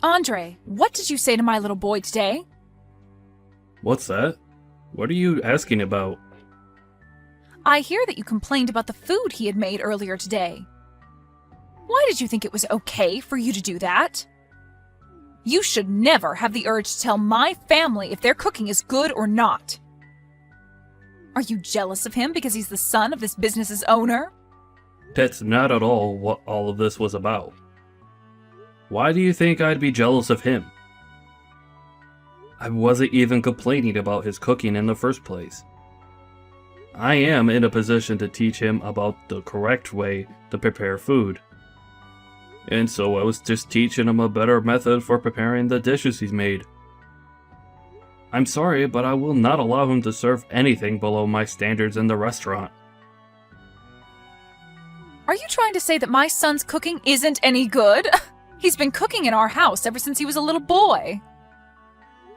Andre, what did you say to my little boy today? What's that? What are you asking about? I hear that you complained about the food he had made earlier today. Why did you think it was okay for you to do that? You should never have the urge to tell my family if their cooking is good or not. Are you jealous of him because he's the son of this business's owner? That's not at all what all of this was about. Why do you think I'd be jealous of him? I wasn't even complaining about his cooking in the first place. I am in a position to teach him about the correct way to prepare food. And so I was just teaching him a better method for preparing the dishes he's made. I'm sorry, but I will not allow him to serve anything below my standards in the restaurant. Are you trying to say that my son's cooking isn't any good? He's been cooking in our house ever since he was a little boy.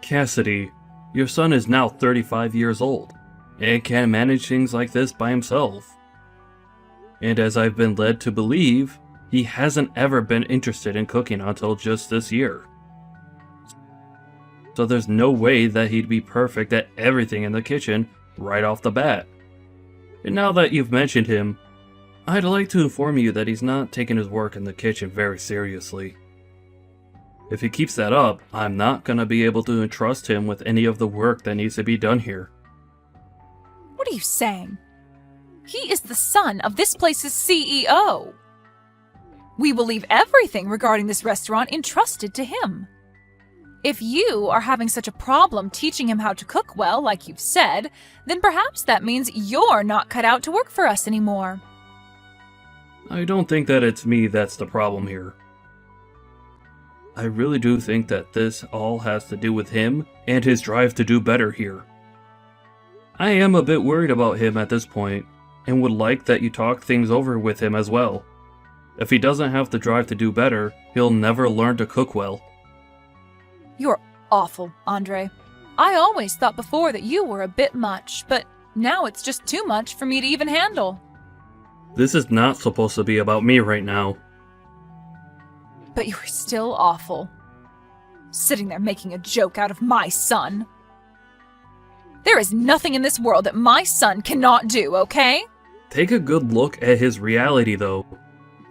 Cassidy, your son is now 35 years old, and can manage things like this by himself. And as I've been led to believe, he hasn't ever been interested in cooking until just this year. So there's no way that he'd be perfect at everything in the kitchen right off the bat. And now that you've mentioned him, I'd like to inform you that he's not taking his work in the kitchen very seriously. If he keeps that up, I'm not gonna be able to entrust him with any of the work that needs to be done here. What are you saying? He is the son of this place's CEO. We will leave everything regarding this restaurant entrusted to him. If you are having such a problem teaching him how to cook well, like you've said, then perhaps that means you're not cut out to work for us anymore. I don't think that it's me that's the problem here. I really do think that this all has to do with him and his drive to do better here. I am a bit worried about him at this point, and would like that you talk things over with him as well. If he doesn't have the drive to do better, he'll never learn to cook well. You're awful, Andre. I always thought before that you were a bit much, but now it's just too much for me to even handle. This is not supposed to be about me right now. But you're still awful. Sitting there making a joke out of my son. There is nothing in this world that my son cannot do, okay? Take a good look at his reality, though.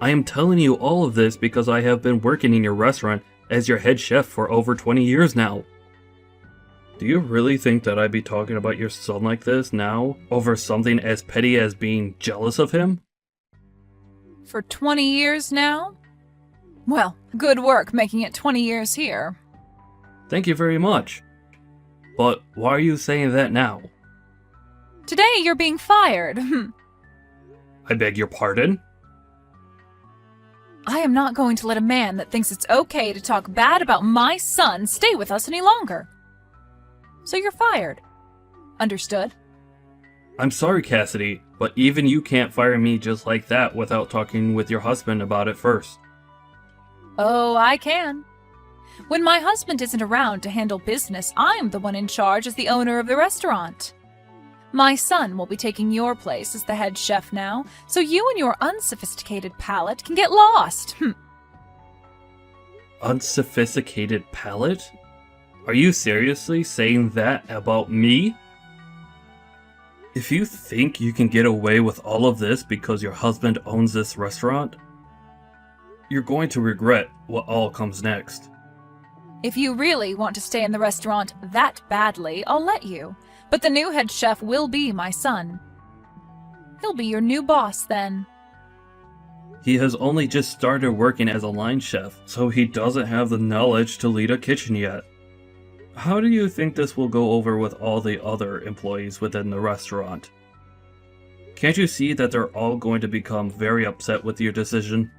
I am telling you all of this because I have been working in your restaurant as your head chef for over 20 years now. Do you really think that I'd be talking about your son like this now, over something as petty as being jealous of him? For 20 years now? Well, good work making it 20 years here. Thank you very much. But why are you saying that now? Today you're being fired. I beg your pardon? I am not going to let a man that thinks it's okay to talk bad about my son stay with us any longer. So you're fired. Understood? I'm sorry, Cassidy, but even you can't fire me just like that without talking with your husband about it first. Oh, I can. When my husband isn't around to handle business, I'm the one in charge as the owner of the restaurant. My son will be taking your place as the head chef now, so you and your unsophisticated palate can get lost. Unsophisticated palate? Are you seriously saying that about me? If you think you can get away with all of this because your husband owns this restaurant, you're going to regret what all comes next. If you really want to stay in the restaurant that badly, I'll let you. But the new head chef will be my son. He'll be your new boss then. He has only just started working as a line chef, so he doesn't have the knowledge to lead a kitchen yet. How do you think this will go over with all the other employees within the restaurant? Can't you see that they're all going to become very upset with your decision?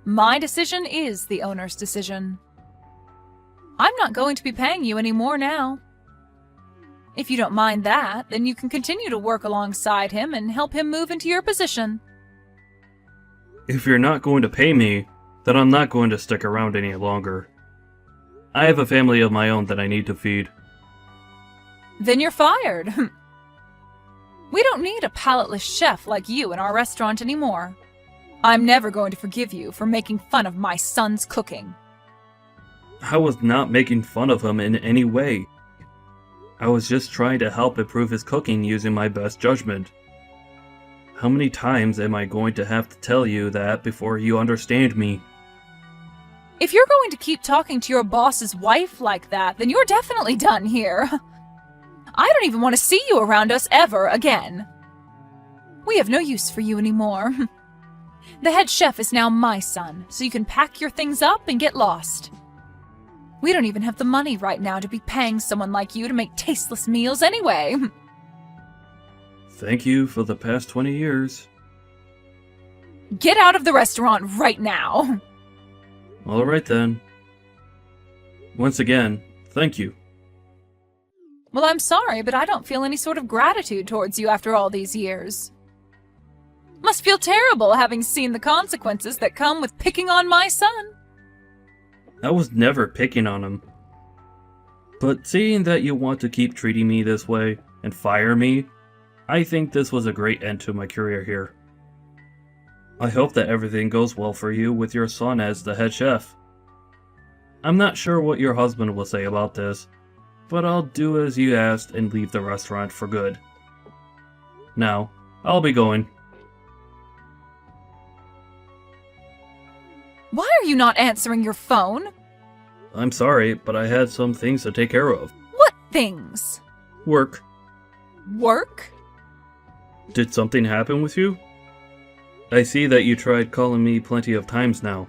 My decision is the owner's decision. I'm not going to be paying you any more now. If you don't mind that, then you can continue to work alongside him and help him move into your position. If you're not going to pay me, then I'm not going to stick around any longer. I have a family of my own that I need to feed. Then you're fired. We don't need a palateless chef like you in our restaurant anymore. I'm never going to forgive you for making fun of my son's cooking. I was not making fun of him in any way. I was just trying to help improve his cooking using my best judgment. How many times am I going to have to tell you that before you understand me? If you're going to keep talking to your boss's wife like that, then you're definitely done here. I don't even want to see you around us ever again. We have no use for you anymore. The head chef is now my son, so you can pack your things up and get lost. We don't even have the money right now to be paying someone like you to make tasteless meals anyway. Thank you for the past 20 years. Get out of the restaurant right now. Alright then. Once again, thank you. Well, I'm sorry, but I don't feel any sort of gratitude towards you after all these years. Must feel terrible having seen the consequences that come with picking on my son. I was never picking on him. But seeing that you want to keep treating me this way and fire me, I think this was a great end to my career here. I hope that everything goes well for you with your son as the head chef. I'm not sure what your husband will say about this, but I'll do as you asked and leave the restaurant for good. Now, I'll be going. Why are you not answering your phone? I'm sorry, but I had some things to take care of. What things? Work. Work? Did something happen with you? I see that you tried calling me plenty of times now.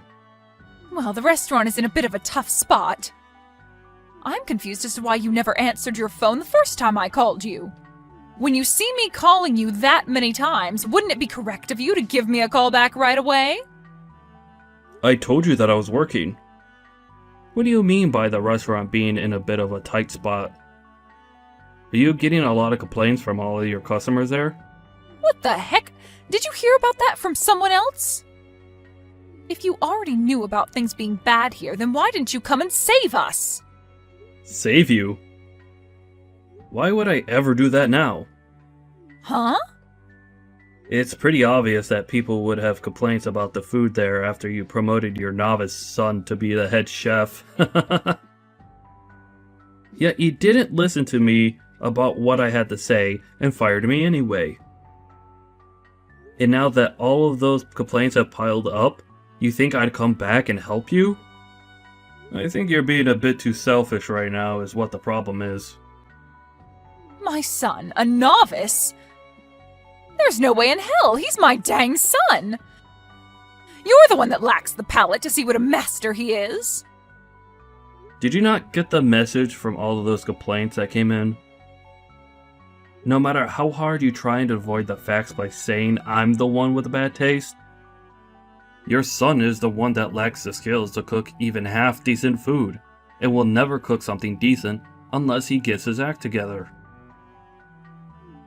Well, the restaurant is in a bit of a tough spot. I'm confused as to why you never answered your phone the first time I called you. When you see me calling you that many times, wouldn't it be correct of you to give me a call back right away? I told you that I was working. What do you mean by the restaurant being in a bit of a tight spot? Are you getting a lot of complaints from all of your customers there? What the heck? Did you hear about that from someone else? If you already knew about things being bad here, then why didn't you come and save us? Save you? Why would I ever do that now? Huh? It's pretty obvious that people would have complaints about the food there after you promoted your novice son to be the head chef. Yet you didn't listen to me about what I had to say and fired me anyway. And now that all of those complaints have piled up, you think I'd come back and help you? I think you're being a bit too selfish right now is what the problem is. My son, a novice? There's no way in hell, he's my dang son! You're the one that lacks the palate to see what a master he is! Did you not get the message from all of those complaints that came in? No matter how hard you try and avoid the facts by saying I'm the one with a bad taste, your son is the one that lacks the skills to cook even half decent food, and will never cook something decent unless he gets his act together.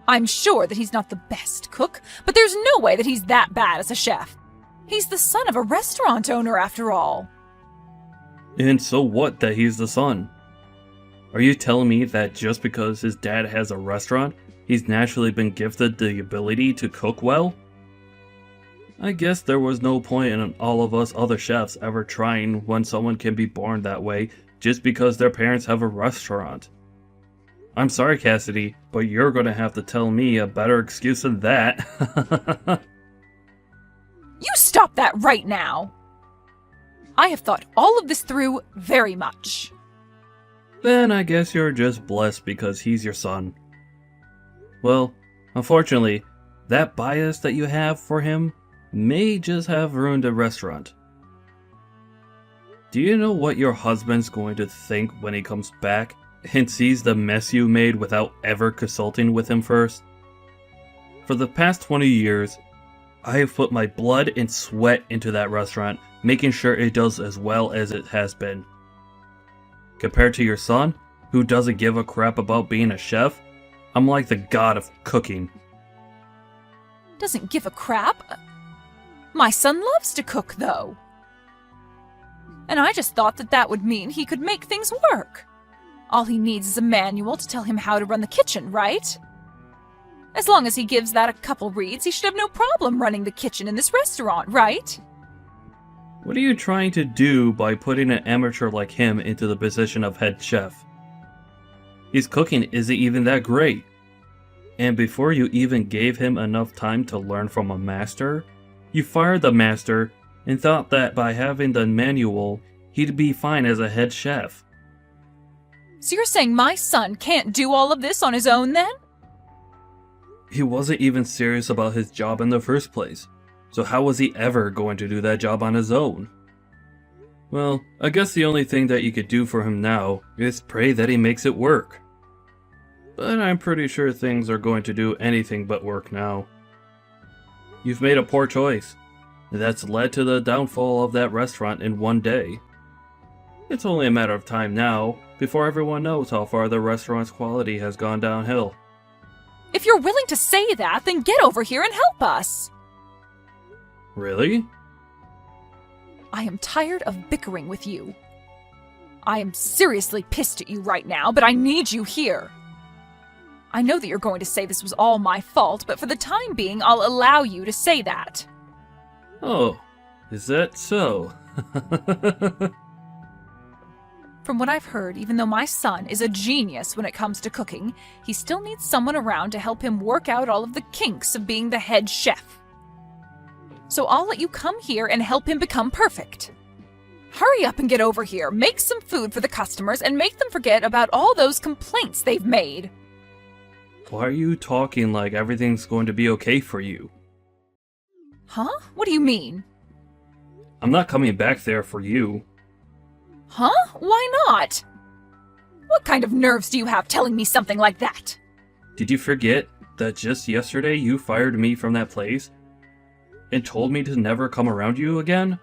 I'm sure that he's not the best cook, but there's no way that he's that bad as a chef. He's the son of a restaurant owner after all. And so what that he's the son? Are you telling me that just because his dad has a restaurant, he's naturally been gifted the ability to cook well? I guess there was no point in all of us other chefs ever trying when someone can be born that way just because their parents have a restaurant. I'm sorry, Cassidy, but you're gonna have to tell me a better excuse than that. You stop that right now! I have thought all of this through very much. Then I guess you're just blessed because he's your son. Well, unfortunately, that bias that you have for him may just have ruined the restaurant. Do you know what your husband's going to think when he comes back and sees the mess you made without ever consulting with him first? For the past 20 years, I have put my blood and sweat into that restaurant, making sure it does as well as it has been. Compared to your son, who doesn't give a crap about being a chef, I'm like the god of cooking. Doesn't give a crap? My son loves to cook, though. And I just thought that that would mean he could make things work. All he needs is a manual to tell him how to run the kitchen, right? As long as he gives that a couple reads, he should have no problem running the kitchen in this restaurant, right? What are you trying to do by putting an amateur like him into the position of head chef? His cooking isn't even that great. And before you even gave him enough time to learn from a master, you fired the master and thought that by having the manual, he'd be fine as a head chef. So you're saying my son can't do all of this on his own then? He wasn't even serious about his job in the first place. So how was he ever going to do that job on his own? Well, I guess the only thing that you could do for him now is pray that he makes it work. But I'm pretty sure things are going to do anything but work now. You've made a poor choice. That's led to the downfall of that restaurant in one day. It's only a matter of time now before everyone knows how far the restaurant's quality has gone downhill. If you're willing to say that, then get over here and help us. Really? I am tired of bickering with you. I am seriously pissed at you right now, but I need you here. I know that you're going to say this was all my fault, but for the time being, I'll allow you to say that. Oh, is that so? From what I've heard, even though my son is a genius when it comes to cooking, he still needs someone around to help him work out all of the kinks of being the head chef. So I'll let you come here and help him become perfect. Hurry up and get over here, make some food for the customers, and make them forget about all those complaints they've made. Why are you talking like everything's going to be okay for you? Huh? What do you mean? I'm not coming back there for you. Huh? Why not? What kind of nerves do you have telling me something like that? Did you forget that just yesterday you fired me from that place and told me to never come around you again?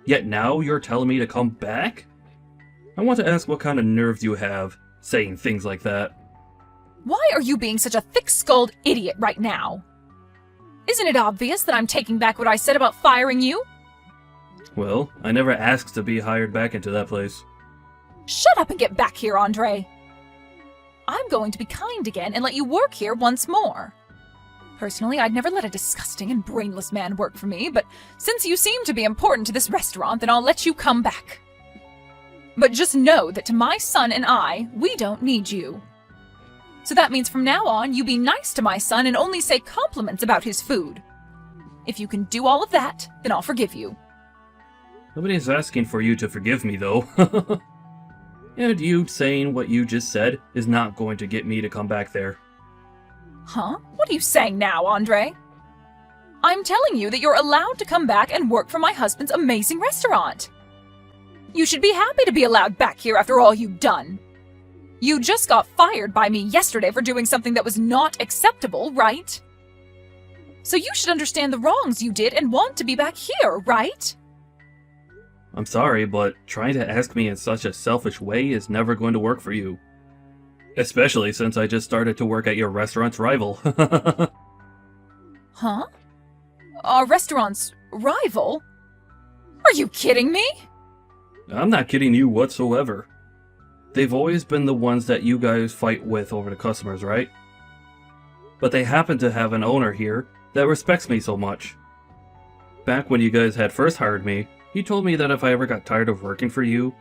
Yet now you're telling me to come back? I want to ask what kind of nerves you have saying things like that. Why are you being such a thick-skulled idiot right now? Isn't it obvious that I'm taking back what I said about firing you? Well, I never asked to be hired back into that place. Shut up and get back here, Andre. I'm going to be kind again and let you work here once more. Personally, I'd never let a disgusting and brainless man work for me, but since you seem to be important to this restaurant, then I'll let you come back. But just know that to my son and I, we don't need you. So that means from now on, you be nice to my son and only say compliments about his food. If you can do all of that, then I'll forgive you. Nobody's asking for you to forgive me, though. And you saying what you just said is not going to get me to come back there. Huh? What are you saying now, Andre? I'm telling you that you're allowed to come back and work for my husband's amazing restaurant. You should be happy to be allowed back here after all you've done. You just got fired by me yesterday for doing something that was not acceptable, right? So you should understand the wrongs you did and want to be back here, right? I'm sorry, but trying to ask me in such a selfish way is never going to work for you. Especially since I just started to work at your restaurant's rival. Huh? Our restaurant's rival? Are you kidding me? I'm not kidding you whatsoever. They've always been the ones that you guys fight with over the customers, right? But they happen to have an owner here that respects me so much. Back when you guys had first hired me, he told me that if I ever got tired of working for you,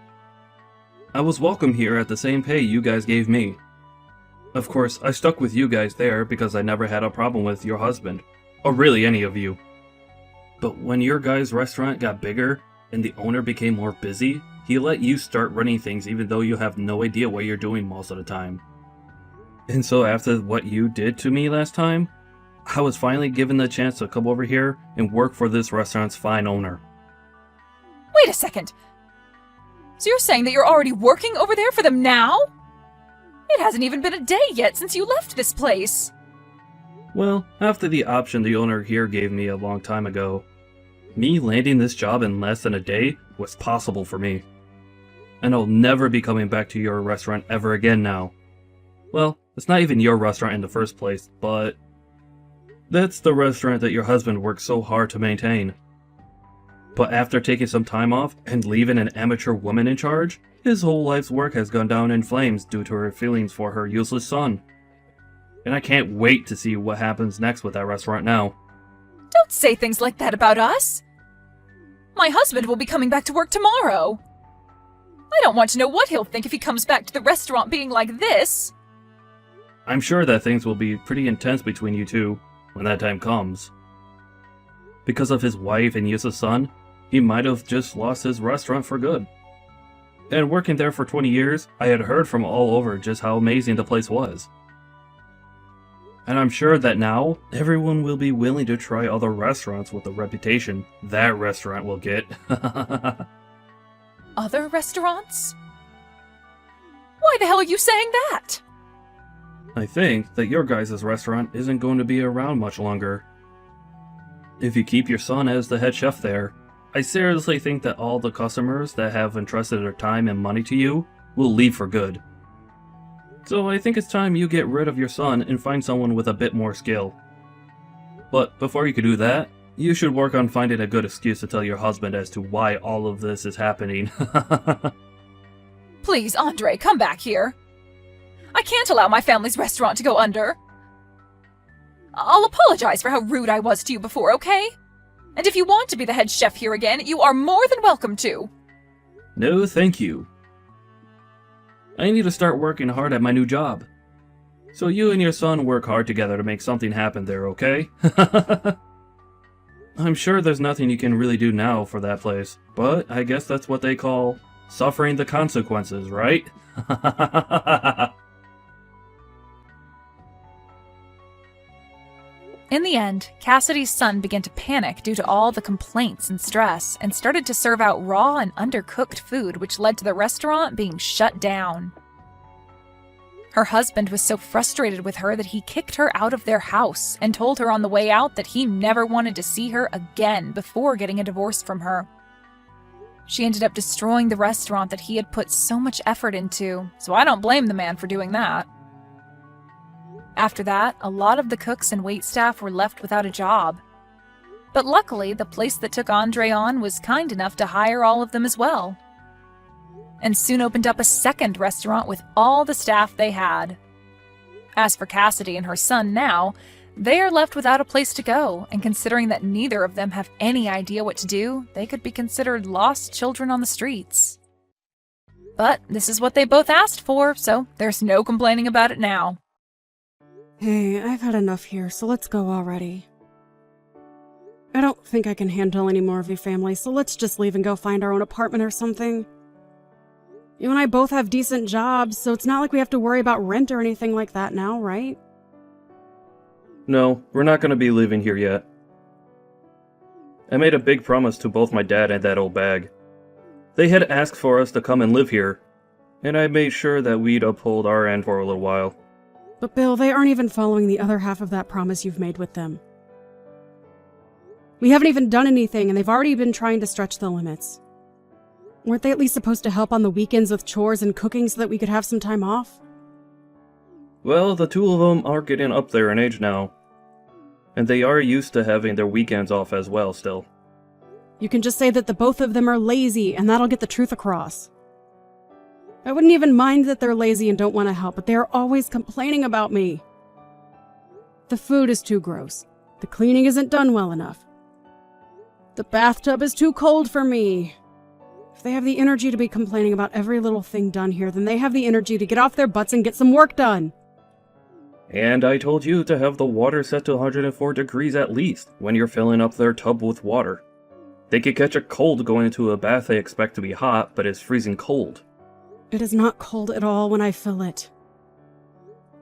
I was welcome here at the same pay you guys gave me. Of course, I stuck with you guys there because I never had a problem with your husband, or really any of you. But when your guys' restaurant got bigger and the owner became more busy, he let you start running things even though you have no idea what you're doing most of the time. And so after what you did to me last time, I was finally given the chance to come over here and work for this restaurant's fine owner. Wait a second. So you're saying that you're already working over there for them now? It hasn't even been a day yet since you left this place. Well, after the option the owner here gave me a long time ago, me landing this job in less than a day was possible for me. And I'll never be coming back to your restaurant ever again now. Well, it's not even your restaurant in the first place, but that's the restaurant that your husband worked so hard to maintain. But after taking some time off and leaving an amateur woman in charge, his whole life's work has gone down in flames due to her feelings for her useless son. And I can't wait to see what happens next with that restaurant now. Don't say things like that about us. My husband will be coming back to work tomorrow. I don't want to know what he'll think if he comes back to the restaurant being like this. I'm sure that things will be pretty intense between you two when that time comes. Because of his wife and Yusa's son, he might have just lost his restaurant for good. And working there for 20 years, I had heard from all over just how amazing the place was. And I'm sure that now, everyone will be willing to try other restaurants with the reputation that restaurant will get. Other restaurants? Why the hell are you saying that? I think that your guys' restaurant isn't going to be around much longer. If you keep your son as the head chef there, I seriously think that all the customers that have entrusted their time and money to you will leave for good. So I think it's time you get rid of your son and find someone with a bit more skill. But before you can do that, you should work on finding a good excuse to tell your husband as to why all of this is happening. Please, Andre, come back here. I can't allow my family's restaurant to go under. I'll apologize for how rude I was to you before, okay? And if you want to be the head chef here again, you are more than welcome to. No, thank you. I need to start working hard at my new job. So you and your son work hard together to make something happen there, okay? I'm sure there's nothing you can really do now for that place, but I guess that's what they call suffering the consequences, right? In the end, Cassidy's son began to panic due to all the complaints and stress and started to serve out raw and undercooked food, which led to the restaurant being shut down. Her husband was so frustrated with her that he kicked her out of their house and told her on the way out that he never wanted to see her again before getting a divorce from her. She ended up destroying the restaurant that he had put so much effort into, so I don't blame the man for doing that. After that, a lot of the cooks and waitstaff were left without a job. But luckily, the place that took Andre on was kind enough to hire all of them as well, and soon opened up a second restaurant with all the staff they had. As for Cassidy and her son now, they are left without a place to go, and considering that neither of them have any idea what to do, they could be considered lost children on the streets. But this is what they both asked for, so there's no complaining about it now. Hey, I've had enough here, so let's go already. I don't think I can handle any more of your family, so let's just leave and go find our own apartment or something. You and I both have decent jobs, so it's not like we have to worry about rent or anything like that now, right? No, we're not going to be living here yet. I made a big promise to both my dad and that old bag. They had asked for us to come and live here, and I made sure that we'd uphold our end for a little while. But Bill, they aren't even following the other half of that promise you've made with them. We haven't even done anything, and they've already been trying to stretch the limits. Weren't they at least supposed to help on the weekends with chores and cooking so that we could have some time off? Well, the two of them are getting up there in age now. And they are used to having their weekends off as well still. You can just say that the both of them are lazy, and that'll get the truth across. I wouldn't even mind that they're lazy and don't want to help, but they are always complaining about me. The food is too gross. The cleaning isn't done well enough. The bathtub is too cold for me. If they have the energy to be complaining about every little thing done here, then they have the energy to get off their butts and get some work done. And I told you to have the water set to 104 degrees at least when you're filling up their tub with water. They could catch a cold going into a bath they expect to be hot, but is freezing cold. It is not cold at all when I fill it.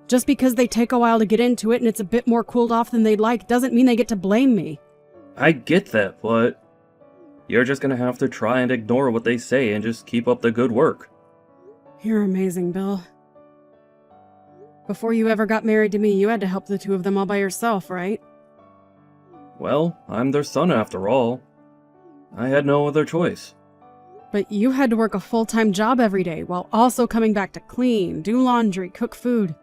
Just because they take a while to get into it and it's a bit more cooled off than they'd like doesn't mean they get to blame me. I get that, but you're just gonna have to try and ignore what they say and just keep up the good work. You're amazing, Bill. Before you ever got married to me, you had to help the two of them all by yourself, right? Well, I'm their son after all. I had no other choice. But you had to work a full-time job every day while also coming back to clean, do laundry, cook food.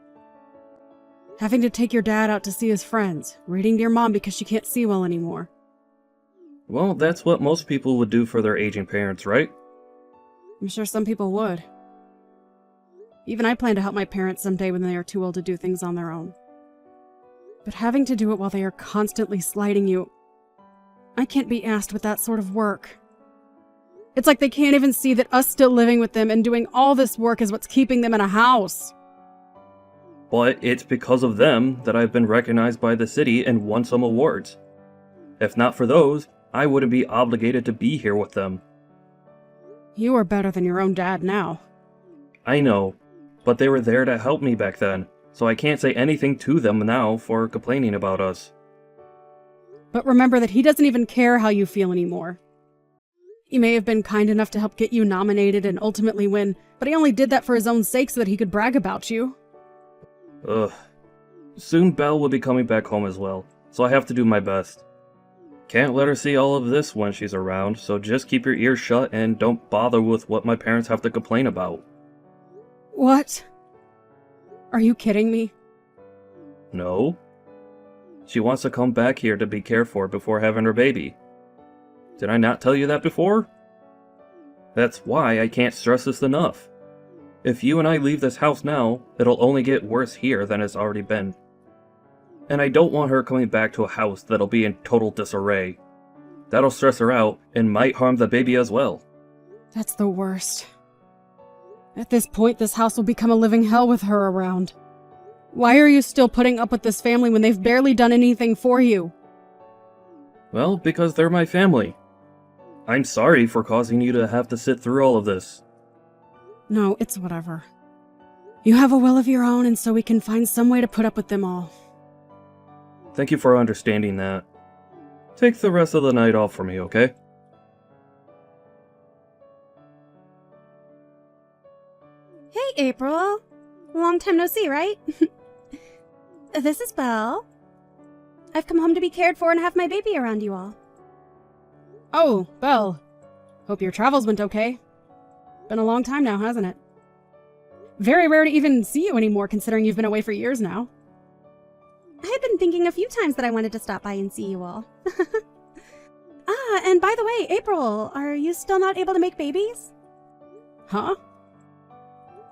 Having to take your dad out to see his friends, reading to your mom because she can't see well anymore. Well, that's what most people would do for their aging parents, right? I'm sure some people would. Even I plan to help my parents someday when they are too old to do things on their own. But having to do it while they are constantly slighting you, I can't be asked with that sort of work. It's like they can't even see that us still living with them and doing all this work is what's keeping them in a house. But it's because of them that I've been recognized by the city and won some awards. If not for those, I wouldn't be obligated to be here with them. You are better than your own dad now. I know, but they were there to help me back then, so I can't say anything to them now for complaining about us. But remember that he doesn't even care how you feel anymore. He may have been kind enough to help get you nominated and ultimately win, but he only did that for his own sake so that he could brag about you. Ugh. Soon Belle will be coming back home as well, so I have to do my best. Can't let her see all of this when she's around, so just keep your ears shut and don't bother with what my parents have to complain about. What? Are you kidding me? No. She wants to come back here to be cared for before having her baby. Did I not tell you that before? That's why I can't stress this enough. If you and I leave this house now, it'll only get worse here than it's already been. And I don't want her coming back to a house that'll be in total disarray. That'll stress her out and might harm the baby as well. That's the worst. At this point, this house will become a living hell with her around. Why are you still putting up with this family when they've barely done anything for you? Well, because they're my family. I'm sorry for causing you to have to sit through all of this. No, it's whatever. You have a will of your own, and so we can find some way to put up with them all. Thank you for understanding that. Take the rest of the night off for me, okay? Hey, April. Long time no see, right? This is Belle. I've come home to be cared for and have my baby around you all. Oh, Belle. Hope your travels went okay. Been a long time now, hasn't it? Very rare to even see you anymore, considering you've been away for years now. I had been thinking a few times that I wanted to stop by and see you all. And by the way, April, are you still not able to make babies? Huh?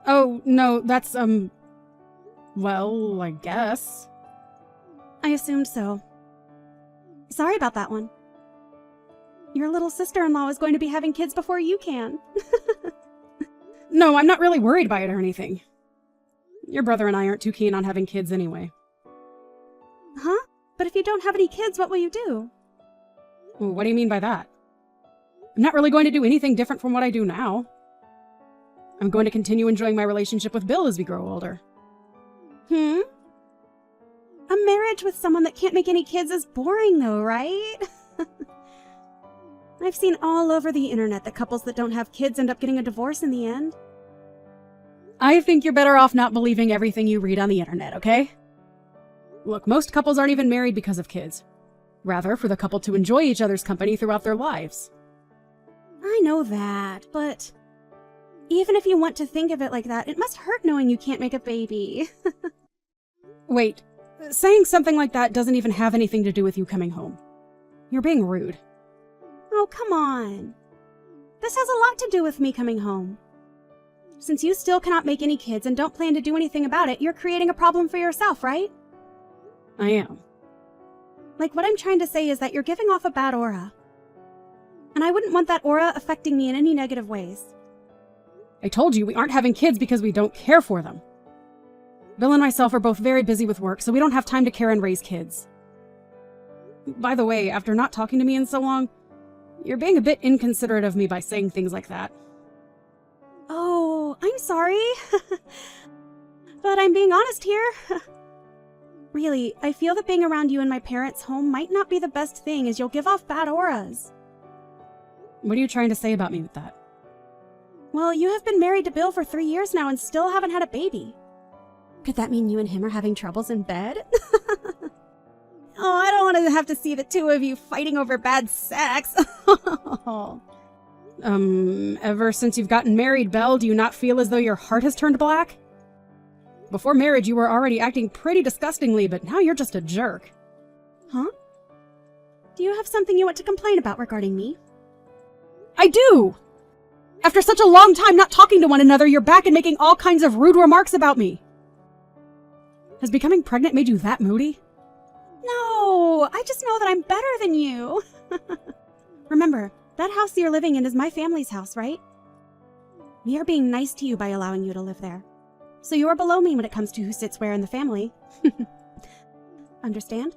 Oh, no, that's, well, I guess. I assumed so. Sorry about that one. Your little sister-in-law is going to be having kids before you can. No, I'm not really worried by it or anything. Your brother and I aren't too keen on having kids anyway. Huh? But if you don't have any kids, what will you do? Well, what do you mean by that? I'm not really going to do anything different from what I do now. I'm going to continue enjoying my relationship with Bill as we grow older. A marriage with someone that can't make any kids is boring though, right? I've seen all over the internet that couples that don't have kids end up getting a divorce in the end. I think you're better off not believing everything you read on the internet, okay? Look, most couples aren't even married because of kids. Rather, for the couple to enjoy each other's company throughout their lives. I know that, but even if you want to think of it like that, it must hurt knowing you can't make a baby. Wait, saying something like that doesn't even have anything to do with you coming home. You're being rude. Oh, come on. This has a lot to do with me coming home. Since you still cannot make any kids and don't plan to do anything about it, you're creating a problem for yourself, right? I am. Like, what I'm trying to say is that you're giving off a bad aura. And I wouldn't want that aura affecting me in any negative ways. I told you we aren't having kids because we don't care for them. Bill and myself are both very busy with work, so we don't have time to care and raise kids. By the way, after not talking to me in so long, you're being a bit inconsiderate of me by saying things like that. Oh, I'm sorry. But I'm being honest here. Really, I feel that being around you in my parents' home might not be the best thing, as you'll give off bad auras. What are you trying to say about me with that? Well, you have been married to Bill for 3 years now and still haven't had a baby. Could that mean you and him are having troubles in bed? Oh, I don't want to have to see the two of you fighting over bad sex. Ever since you've gotten married, Belle, do you not feel as though your heart has turned black? Before marriage, you were already acting pretty disgustingly, but now you're just a jerk. Huh? Do you have something you want to complain about regarding me? I do! After such a long time not talking to one another, you're back and making all kinds of rude remarks about me. Has becoming pregnant made you that moody? No, I just know that I'm better than you. Remember, That house you're living in is my family's house, right? We are being nice to you by allowing you to live there. So you are below me when it comes to who sits where in the family. Understand?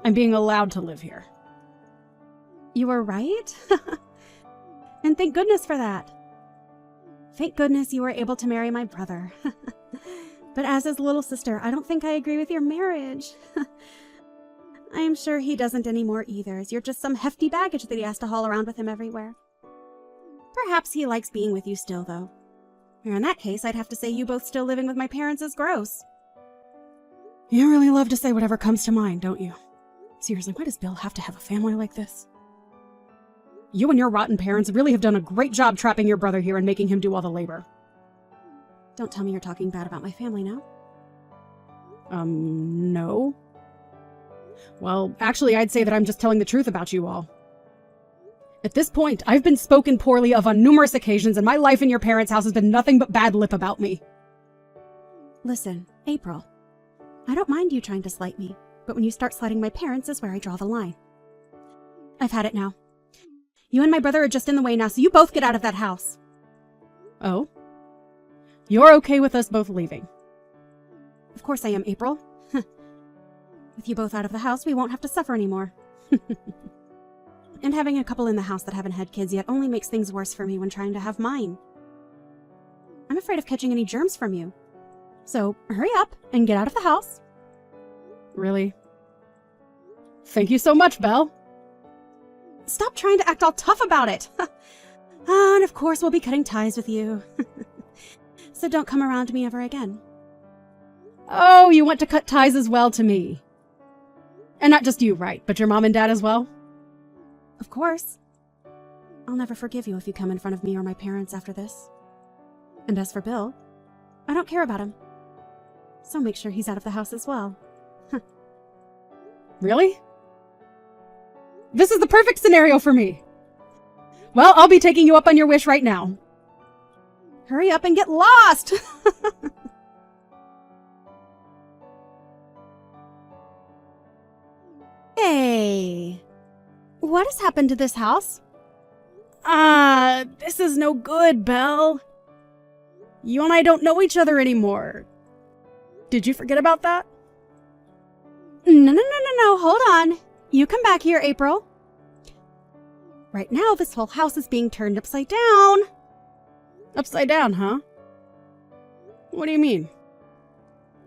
I'm being allowed to live here. You were right. And thank goodness for that. Thank goodness you were able to marry my brother. But as his little sister, I don't think I agree with your marriage. I am sure he doesn't anymore either, as you're just some hefty baggage that he has to haul around with him everywhere. Perhaps he likes being with you still, though. Or in that case, I'd have to say you both still living with my parents is gross. You really love to say whatever comes to mind, don't you? Seriously, why does Bill have to have a family like this? You and your rotten parents really have done a great job trapping your brother here and making him do all the labor. Don't tell me you're talking bad about my family now. No. Well, actually, I'd say that I'm just telling the truth about you all. At this point, I've been spoken poorly of on numerous occasions, and my life in your parents' house has been nothing but bad lip about me. Listen, April. I don't mind you trying to slight me, but when you start slighting my parents is where I draw the line. I've had it now. You and my brother are just in the way now, so you both get out of that house. Oh? You're okay with us both leaving? Of course I am, April. With you both out of the house, we won't have to suffer anymore. And having a couple in the house that haven't had kids yet only makes things worse for me when trying to have mine. I'm afraid of catching any germs from you. So, hurry up and get out of the house. Really? Thank you so much, Belle. Stop trying to act all tough about it. And of course we'll be cutting ties with you. So don't come around me ever again. Oh, you want to cut ties as well to me. And not just you, right, but your mom and dad as well? Of course. I'll never forgive you if you come in front of me or my parents after this. And as for Bill, I don't care about him. So make sure he's out of the house as well. Really? This is the perfect scenario for me. Well, I'll be taking you up on your wish right now. Hurry up and get lost! Hey, what has happened to this house? This is no good, Belle. You and I don't know each other anymore. Did you forget about that? No, hold on. You come back here, April. Right now, this whole house is being turned upside down. Upside down, huh? What do you mean?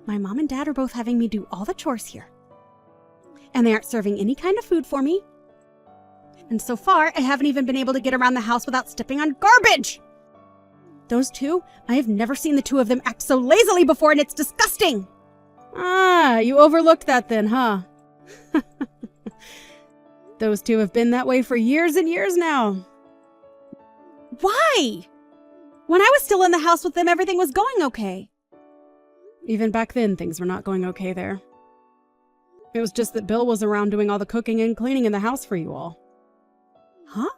My mom and dad are both having me do all the chores here. And they aren't serving any kind of food for me. And so far, I haven't even been able to get around the house without stepping on garbage. Those two, I have never seen the two of them act so lazily before, and it's disgusting. You overlooked that then, huh? Those two have been that way for years and years now. Why? When I was still in the house with them, everything was going okay. Even back then, things were not going okay there. It was just that Bill was around doing all the cooking and cleaning in the house for you all. Huh?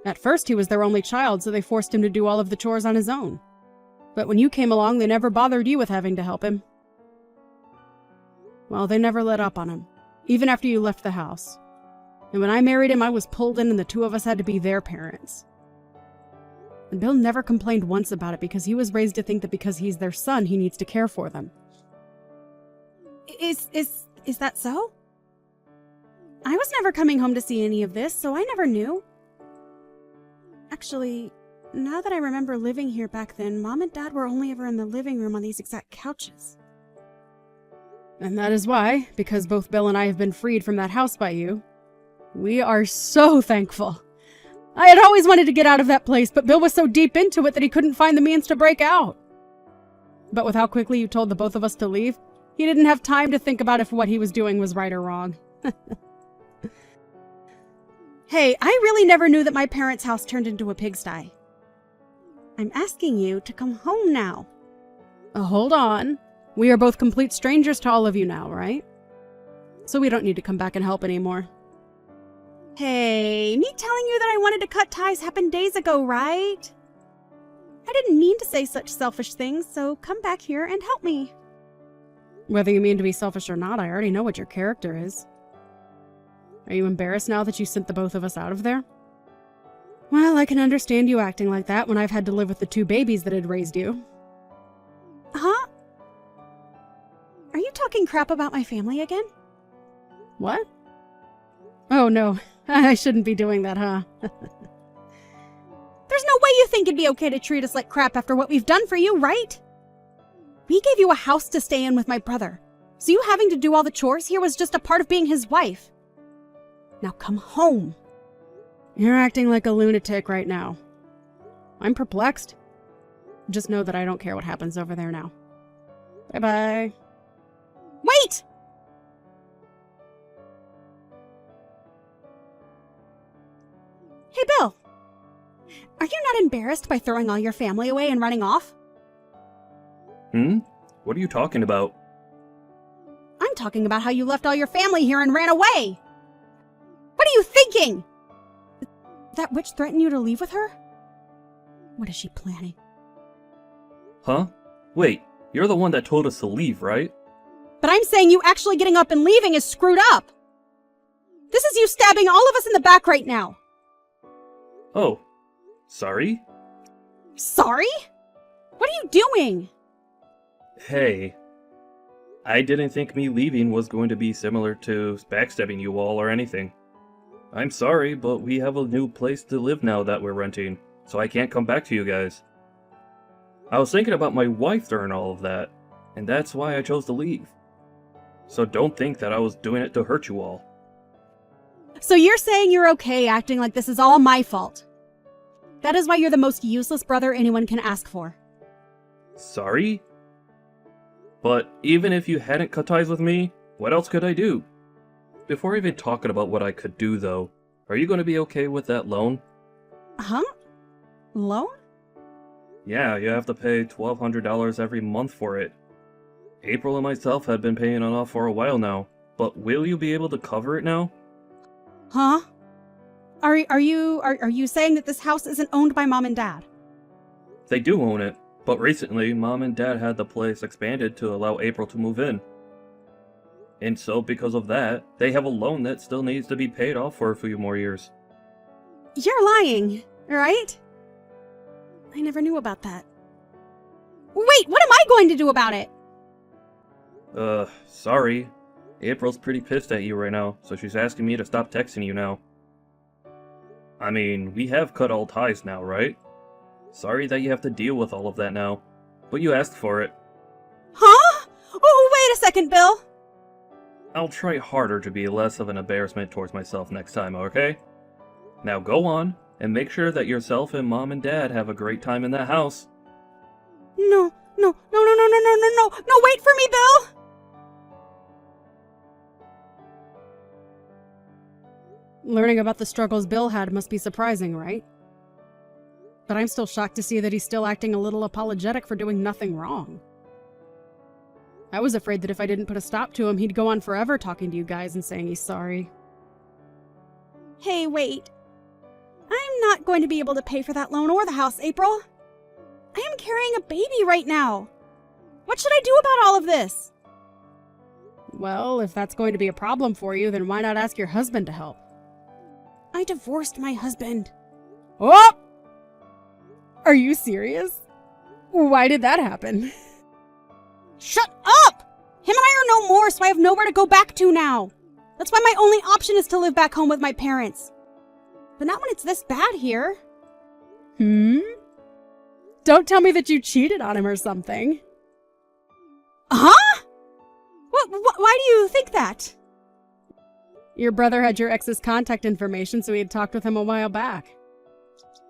At first, he was their only child, so they forced him to do all of the chores on his own. But when you came along, they never bothered you with having to help him. Well, they never let up on him, even after you left the house. And when I married him, I was pulled in and the two of us had to be their parents. And Bill never complained once about it because he was raised to think that because he's their son, he needs to care for them. Is that so? I was never coming home to see any of this, so I never knew. Actually, now that I remember living here back then, Mom and Dad were only ever in the living room on these exact couches. And that is why, because both Bill and I have been freed from that house by you, we are so thankful. I had always wanted to get out of that place, but Bill was so deep into it that he couldn't find the means to break out. But with how quickly you told the both of us to leave, he didn't have time to think about if what he was doing was right or wrong. Hey, I really never knew that my parents' house turned into a pigsty. I'm asking you to come home now. Hold on. We are both complete strangers to all of you now, right? So we don't need to come back and help anymore. Hey, me telling you that I wanted to cut ties happened days ago, right? I didn't mean to say such selfish things, so come back here and help me. Whether you mean to be selfish or not, I already know what your character is. Are you embarrassed now that you sent the both of us out of there? Well, I can understand you acting like that when I've had to live with the 2 babies that had raised you. Huh? Are you talking crap about my family again? What? Oh, no. I shouldn't be doing that, huh? There's no way you think it'd be okay to treat us like crap after what we've done for you, right? We gave you a house to stay in with my brother, so you having to do all the chores here was just a part of being his wife. Now come home. You're acting like a lunatic right now. I'm perplexed. Just know that I don't care what happens over there now. Bye-bye. Wait! Hey, Bill. Are you not embarrassed by throwing all your family away and running off? What are you talking about? I'm talking about how you left all your family here and ran away. What are you thinking? Did that witch threaten you to leave with her? What is she planning? Huh? Wait, you're the one that told us to leave, right? But I'm saying you actually getting up and leaving is screwed up. This is you stabbing all of us in the back right now. Oh, sorry? Sorry? What are you doing? Hey, I didn't think me leaving was going to be similar to backstabbing you all or anything. I'm sorry, but we have a new place to live now that we're renting, so I can't come back to you guys. I was thinking about my wife during all of that, and that's why I chose to leave. So don't think that I was doing it to hurt you all. So you're saying you're okay acting like this is all my fault. That is why you're the most useless brother anyone can ask for. Sorry? But even if you hadn't cut ties with me, what else could I do? Before even talking about what I could do, though, are you going to be okay with that loan? Huh? Loan? Yeah, you have to pay $1,200 every month for it. April and myself have been paying it off for a while now, but will you be able to cover it now? Huh? Are you saying that this house isn't owned by Mom and Dad? They do own it, but recently Mom and Dad had the place expanded to allow April to move in. And so because of that, they have a loan that still needs to be paid off for a few more years. You're lying, right? I never knew about that. Wait, what am I going to do about it? Sorry. April's pretty pissed at you right now, so she's asking me to stop texting you now. I mean, we have cut all ties now, right? Sorry that you have to deal with all of that now, but you asked for it. Huh? Oh, wait a second, Bill. I'll try harder to be less of an embarrassment towards myself next time, okay? Now go on, and make sure that yourself and Mom and Dad have a great time in that house. No, wait for me, Bill! Learning about the struggles Bill had must be surprising, right? But I'm still shocked to see that he's still acting a little apologetic for doing nothing wrong. I was afraid that if I didn't put a stop to him, he'd go on forever talking to you guys and saying he's sorry. Hey, wait. I'm not going to be able to pay for that loan or the house, April. I am carrying a baby right now. What should I do about all of this? Well, if that's going to be a problem for you, then why not ask your husband to help? I divorced my husband. Oh! Are you serious? Why did that happen? Shut up! Him and I are no more, so I have nowhere to go back to now. That's why my only option is to live back home with my parents. But not when it's this bad here. Don't tell me that you cheated on him or something. Huh? Why do you think that? Your brother had your ex's contact information, so he had talked with him a while back.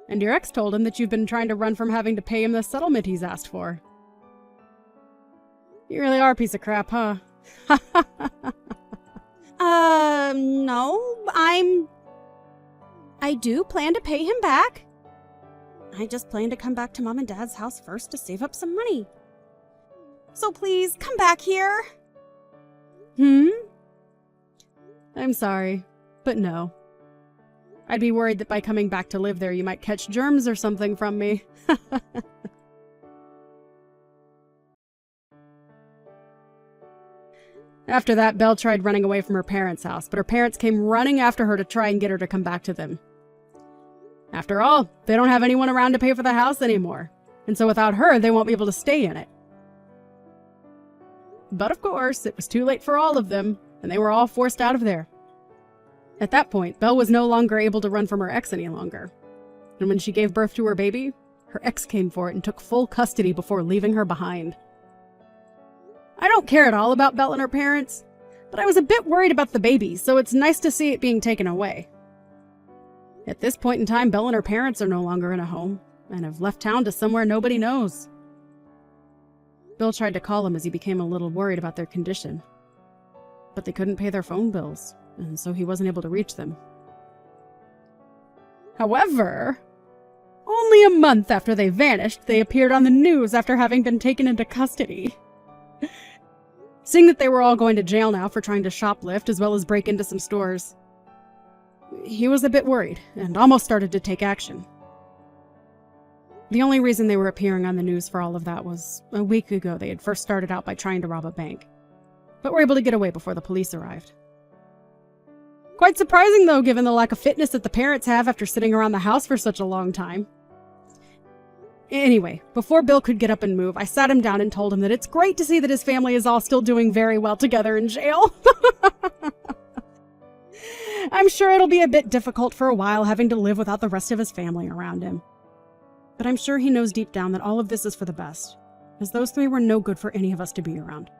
And your ex told him that you've been trying to run from having to pay him the settlement he's asked for. You really are a piece of crap, huh? No, I do plan to pay him back. I just plan to come back to Mom and Dad's house first to save up some money. So please, come back here. I'm sorry, but no. I'd be worried that by coming back to live there, you might catch germs or something from me. After that, Belle tried running away from her parents' house, but her parents came running after her to try and get her to come back to them. After all, they don't have anyone around to pay for the house anymore, and so without her, they won't be able to stay in it. But of course, it was too late for all of them, and they were all forced out of there. At that point, Belle was no longer able to run from her ex any longer. And when she gave birth to her baby, her ex came for it and took full custody before leaving her behind. I don't care at all about Belle and her parents, but I was a bit worried about the baby, so it's nice to see it being taken away. At this point in time, Belle and her parents are no longer in a home, and have left town to somewhere nobody knows. Bill tried to call him as he became a little worried about their condition. But they couldn't pay their phone bills, and so he wasn't able to reach them. However, only a month after they vanished, they appeared on the news after having been taken into custody. Seeing that they were all going to jail now for trying to shoplift as well as break into some stores, he was a bit worried and almost started to take action. The only reason they were appearing on the news for all of that was a week ago they had first started out by trying to rob a bank, but were able to get away before the police arrived. Quite surprising though, given the lack of fitness that the parents have after sitting around the house for such a long time. Anyway, before Bill could get up and move, I sat him down and told him that it's great to see that his family is all still doing very well together in jail. I'm sure it'll be a bit difficult for a while having to live without the rest of his family around him. But I'm sure he knows deep down that all of this is for the best, as those three were no good for any of us to be around.